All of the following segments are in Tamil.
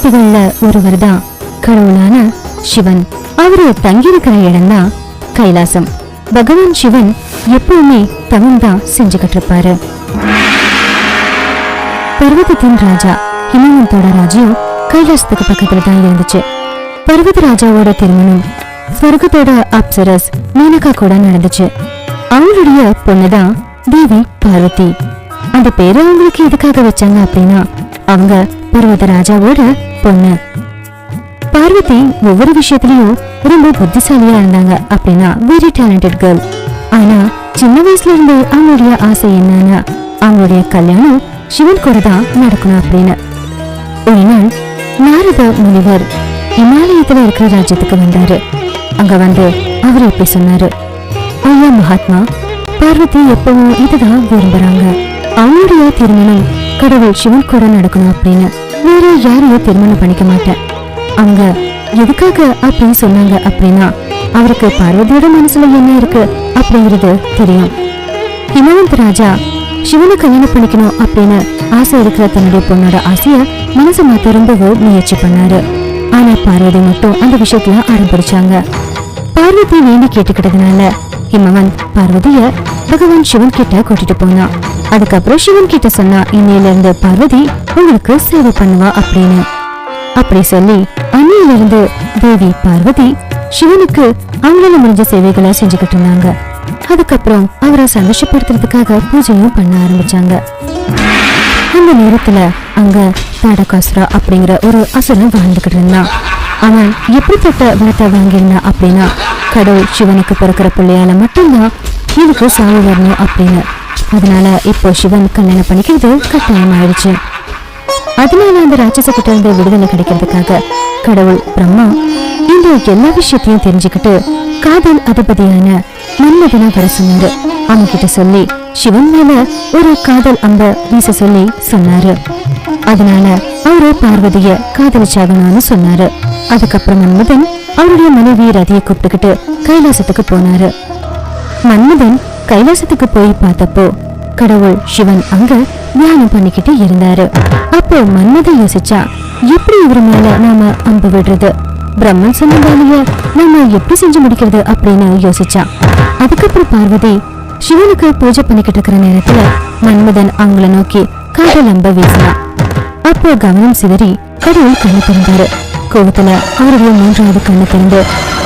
மூர்த்திகள்ல ஒருவர் தான் கடவுளான சிவன். அவரு தங்கியிருக்கிற இடம்தான் கைலாசம். பகவான் சிவன் எப்பவுமே தவம் தான் செஞ்சுக்கிட்டு இருப்பாரு. பர்வதத்தின் ராஜா ஹிமவந்தோட ராஜ்யம் கைலாசத்துக்கு பக்கத்துல தான் இருந்துச்சு. பர்வத ராஜாவோட திருமணம் ஸ்வர்கத்தோட அப்சரஸ் மீனகா கூட நடந்துச்சு. அவங்களுடைய பொண்ணுதான் தேவி பார்வதி. அந்த பேரு அவங்களுக்கு எதுக்காக வச்சாங்க அப்படின்னா, அவங்க பர்வத ராஜாவோட பொண்ணு. பார்வதி ஒவ்வொரு விஷயத்திலயும் ரொம்ப புத்திசாலியா இருந்தாங்க. அப்படின்னா வெரி டேலண்டட் கேர்ள். ஆனா சின்ன வயசுல இருந்து அவங்களுடைய ஆசை என்னன்னா, அவங்களுடைய கல்யாணம் சிவன் கூட தான் நடக்கணும் அப்படின்னு. ஒரு நாள் நாரத முனிவர் இமாலயத்துல இருக்கிற ராஜ்யத்துக்கு வந்தாரு. அங்க வந்து அவர் இப்படி சொன்னாரு, ஐயா மகாத்மா, பார்வதி எப்பவும் இதுதான் விரும்புறாங்க. அவங்களுடைய திருமணம் கடவுள் சிவன் கூட நடக்கணும் அப்படின்னு. வேற யாரையும் திருமணம் பண்ணிக்க மாட்டேன். அவங்க எதுக்காக அப்படின்னு சொன்னாங்க அப்படின்னா, அவருக்கு பார்வதியோட மனசுல என்ன இருக்கு அப்படிங்கிறது தெரியும். ஹிமவந்த் ராஜா சிவனை கல்யாணம் பண்ணிக்கணும் அப்படின்னு ஆசை இருக்கிற தன்னுடைய பொண்ணோட ஆசைய மனசு மாத்த ரொம்பவும் முயற்சி பண்ணாரு. ஆனா பார்வதி மட்டும் அந்த விஷயத்துல ஆரம்பிச்சாங்க. பார்வதி வேண்டி கேட்டுக்கிட்டதுனால ஹிமவந்த் பார்வதிய பகவான் சிவன் கிட்ட கூட்டிட்டு போனா. அதுக்கப்புறம் சிவன் கிட்ட சொன்னா, இன்னையில இருந்து பார்வதி உங்களுக்கு சேவை பண்ணுவா அப்படின்னு. அப்படி சொல்லி அன்னையில இருந்து தேவி பார்வதி சிவனுக்கு அவங்களால முடிஞ்ச சேவைகளை செஞ்சுக்கிட்டு இருந்தாங்க. அதுக்கப்புறம் அவரை சந்தோஷப்படுத்துறதுக்காக பூஜையும் பண்ண ஆரம்பிச்சாங்க. அந்த நேரத்துல அங்க தாடகாசுரா அப்படிங்கிற ஒரு அசுரன் வாழ்ந்துகிட்டு இருந்தான். அவன் எப்படிப்பட்ட வரத்தை வாங்கியிருந்தான் அப்படின்னா, கடவுள் சிவனுக்கு பிறக்கிற பிள்ளையால மட்டும்தான் எனக்கு சாவு வரணும் அப்படின்னு. அதனால இப்போ சிவன் கல்யாணம் பண்ணிக்கிறது கட்டாயம் ஆயிடுச்சு. அதனால அந்த ராட்சச கிட்ட இருந்து விடுதலை கிடைக்கிறதுக்காக கடவுள் பிரம்மா இந்த எல்லா விஷயத்தையும் தெரிஞ்சுக்கிட்டு காதல் அதிபதியான மன்மதனை வர சொன்னாரு. அவங்க கிட்ட சொல்லி சிவன் மேல ஒரு காதல் அம்ப வீச சொல்லி சொன்னாரு. அதனால அவரு பார்வதிய காதலிச்சாகணும்னு சொன்னாரு. அதுக்கப்புறம் மன்மதன் அவருடைய மனைவி ரதியை கூப்பிட்டுக்கிட்டு கைலாசத்துக்கு போனாரு. மன்மதன் கைலாசத்துக்கு போய் பார்த்தப்போ கடவுள் சிவன் அங்க தியானம் பண்ணிக்கிட்டு இருந்தாரு. அப்போ மன்மதன் யோசிச்சா, எப்படி இவர் மேல நாம அம்பு விடுறது, பிரம்மன் சொன்ன வேலைய நாம எப்படி செஞ்சு முடிக்கிறது அப்படின்னு யோசிச்சா. அதுக்கப்புறம் பார்வதி சிவனுக்கு பூஜை பண்ணிக்கிட்டு இருக்கிற நேரத்துல மன்மதன் அவங்கள நோக்கி காதல் அம்ப வீசினா. அப்போ கவனம் சிதறி கடவுள் கண்ணு திறந்தாரு. கோவத்துல அவருடைய மூன்றாவது கண்ணு திறந்து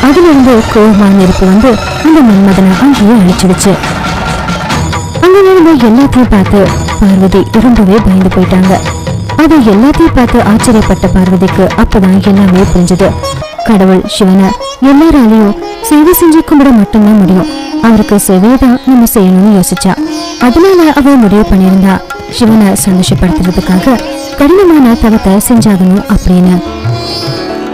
அதுல இருந்து கோபமான நெருப்பு வந்து அந்த மன்மதனை அங்கேயே அழிச்சிடுச்சு. அங்க நடந்த எல்லாத்தையும் பார்த்து பார்வதி ரொம்பவே பயந்து போயிட்டாங்க. அது எல்லாத்தையும் பார்த்து ஆச்சரியப்பட்ட பார்வதிக்கு அப்பதான் எல்லாமே புரிஞ்சது. கடவுள் சிவனை எல்லாராலையும் சேவை செஞ்சு கும்பிட மட்டும்தான் முடியும். அவருக்கு சேவையதான் நம்ம செய்யணும்னு யோசிச்சா. அதனால அவ முடிவு பண்ணியிருந்தா, சிவனை சந்தோஷப்படுத்துறதுக்காக கடினமான தவத்தை செஞ்சாகணும் அப்படின்னு.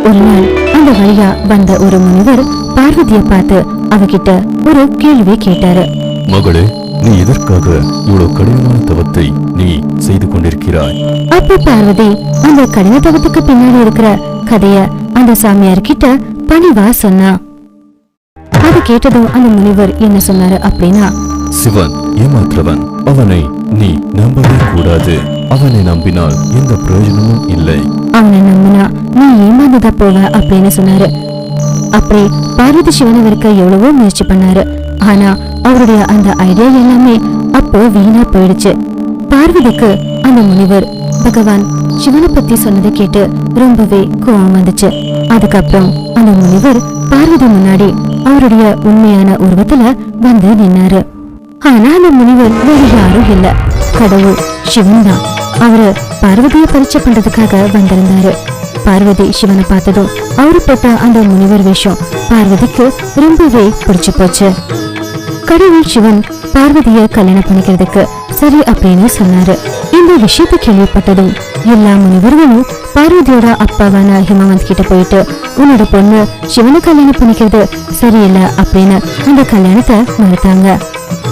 ஒரு நாள் அந்த வழியா வந்த ஒரு முனிவர் பார்வதிய பார்த்து அவகிட்ட ஒரு கேள்வி கேட்டாரு. மகளே, நீ எதற்காக இவ்வளவு கடினமான தவத்தை நீ செய்து கொண்டிருக்கிறாய்? அப்ப பார்வதி அந்த கடின தவத்துக்கு பின்னாடி இருக்கிற கதைய அந்த சாமியார் கிட்ட பணிவா சொன்னா. அது கேட்டதும் அந்த முனிவர் என்ன சொன்னாரு அப்படின்னா, சிவன் ஏமாற்றவன், அவனை நீ நம்பவே கூடாது. அவனை நம்பினால் எந்த பிரயோஜனமும் இல்லை. அவனை நம்பினா நீ ஏமாந்ததா போவ அப்படின்னு சொன்னாரு. அப்படி பார்வதி சிவனை வரைக்க எவ்வளவோ முயற்சி பண்ணாரு. ஆனா அவருடைய அந்த ஐடியா எல்லாமே அப்போ வீணா போயிடுச்சு. பார்வதிக்கு அந்த முனிவர் பகவான் சிவனை பத்தி சொன்னதை கேட்டு ரொம்பவே கோபம் வந்துச்சு. அதுக்கப்புறம் அந்த முனிவர் பார்வதி முன்னாடி அவருடைய உண்மையான உருவத்துல வந்து நின்னாரு. ஆனா அந்த முனிவர் வேற யாரும் இல்ல, கடவுள் சிவன் தான். அவரு பார்வதியை பரீட்சை பண்றதுக்காக வந்திருந்தாரு. பார்வதி சிவனை பார்த்ததும் அவரு போட்ட அந்த முனிவர் வேஷம் பார்வதிக்கு ரொம்பவே பிடிச்சு போச்சு. கடவுள் சிவன் பார்வதிய கல்யாணம் பண்ணிக்கிறதுக்கு சரி அப்படின்னு சொன்னாரு. இந்த விஷயத்தை கேள்விப்பட்டதும் எல்லா முனிவர்களும் பார்வதியோட அப்பாவான ஹிமவந்த் கிட்ட போயிட்டு, உன்னோட பொண்ணு சிவனை கல்யாணம் பண்ணிக்கிறது சரியில்லை அப்படின்னு அந்த கல்யாணத்தை மறுத்தாங்க.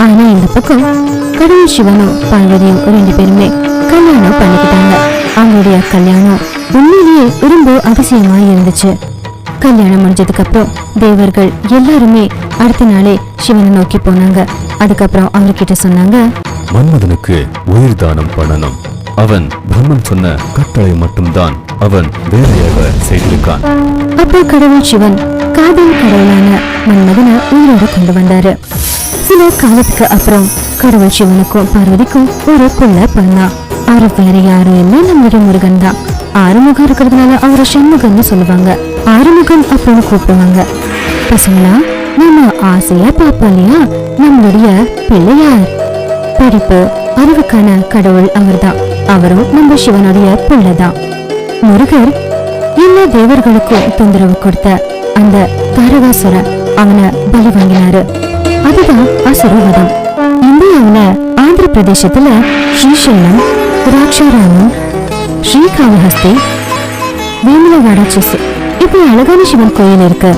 ஆனா இந்த பக்கம் கடவுள் சிவனும் பார்வதியும் 2 பேருமே கல்யாணம் பண்ணிக்கிட்டாங்க. அவங்களுடைய கல்யாணம் உண்மையிலேயே ரொம்ப அதிசயமா இருந்துச்சு. கல்யாணம் முடிஞ்சதுக்கு அப்புறம் தேவர்கள் எல்லாருமே அடுத்த நாளே சிவனை நோக்கி போனாங்க. அதுக்கப்புறம் அவர்கிட்ட சொன்னாங்க, மன்மதனுக்கு உயிர் தானம் பண்ணணும். அவன் பிரம்மன் சொன்ன கட்டளை மட்டும்தான் அவன் வேலையாக செய்திருக்கான். அப்போ கடவுள் சிவன் காதல் கடவுளான மன்மதனை உயிரோட கொண்டு வந்தாரு. சில காலத்துக்கு அப்புறம் கடவுள் சிவனுக்கும் பார்வதிக்கும் ஒரு புள்ள பிறந்தான். அவரு வேற யாரும் இல்ல, நம்மளுடைய முருகன் தான். ஆறுமுகம் இருக்கிறதுனால அவரை சண்முகன்னு சொல்லுவாங்க. ஆறுமுகம் அப்படின்னு கூப்பிடுவாங்க. பசங்களா, நம்ம ஆசையா பாப்போம் இல்லையா நம்மளுடைய பிள்ளையார். படிப்பு அறிவுக்கான கடவுள் அவர்தான். அவரும் நம்ம சிவனுடைய பிள்ளைதான். முருகர் எல்லா தேவர்களுக்கும் தொந்தரவு கொடுத்த அந்த தாரகாசுரன் அவனை பலி வாங்கினாரு. அதுதான் அசுரவதம். இந்தியாவுல ஆந்திர பிரதேசத்துல ஸ்ரீசைலம், ராட்சாராமம், ஸ்ரீகாளஹஸ்தி, வேமுலவாடா இப்படி அழகான சிவன் கோயில் இருக்கு.